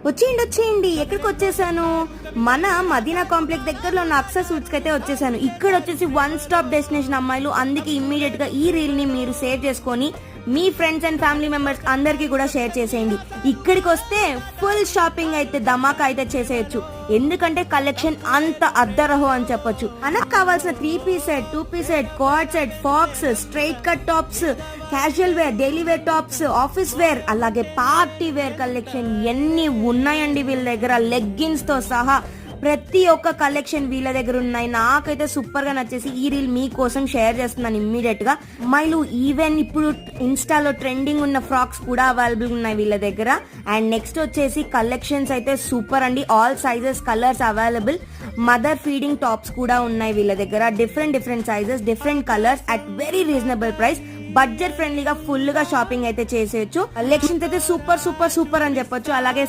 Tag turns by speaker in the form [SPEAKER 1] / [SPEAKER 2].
[SPEAKER 1] వచ్చేయండి. ఎక్కడికి వచ్చేసాను? మన మదీనా కాంప్లెక్స్ దగ్గరలో ఉన్న అక్సా సూట్స్ కి అయితే వచ్చేసాను. ఇక్కడ వచ్చేసి వన్ స్టాప్ డెస్టినేషన్ అమ్మాయిలు. అందుకే ఇమ్మీడియట్ గా ఈ రీల్ ని మీరు సేవ్ చేసుకొని మీ ఫ్రెండ్స్ అండ్ ఫ్యామిలీ మెంబర్స్ అందరికి కూడా షేర్ చేసేయండి. ఇక్కడికి వస్తే ఫుల్ షాపింగ్ అయితే ధమాకా అయితే చేసేయచ్చు. ఎందుకంటే కలెక్షన్ అంత అద్దరహో అని చెప్పొచ్చు. మనకు కావాల్సిన 3 piece set, 2 piece set, code set, ఫాక్స్, straight cut tops, casual wear, daily wear tops, office wear, అలాగే పార్టీ వేర్ కలెక్షన్ ఎన్ని ఉన్నాయండి వీళ్ళ దగ్గర. లెగ్గిన్స్ తో సహా ప్రతి ఒక్క కలెక్షన్ వీళ్ళ దగ్గర ఉన్నాయి. నాకైతే సూపర్ గా నచ్చేసి ఈ రీల్ మీకోసం షేర్ చేస్తున్నాను ఇమ్మీడియట్ గా. అమ్మాయిలు ఈవెన్ ఇప్పుడు ఇన్స్టాలో ట్రెండింగ్ ఉన్న ఫ్రాక్స్ కూడా అవైలబుల్ ఉన్నాయి వీళ్ళ దగ్గర. అండ్ నెక్స్ట్ వచ్చేసి కలెక్షన్స్ అయితే సూపర్ అండి. All sizes, colours available. Mother feeding tops కూడా ఉన్నాయి వీళ్ళ దగ్గర. Different sizes, different colours at very reasonable price. Budget ఫ్రెండ్లీగా ఫుల్ గా షాపింగ్ అయితే చేసేయచ్చు. కలెక్షన్స్ అయితే సూపర్ అని చెప్పొచ్చు. అలాగే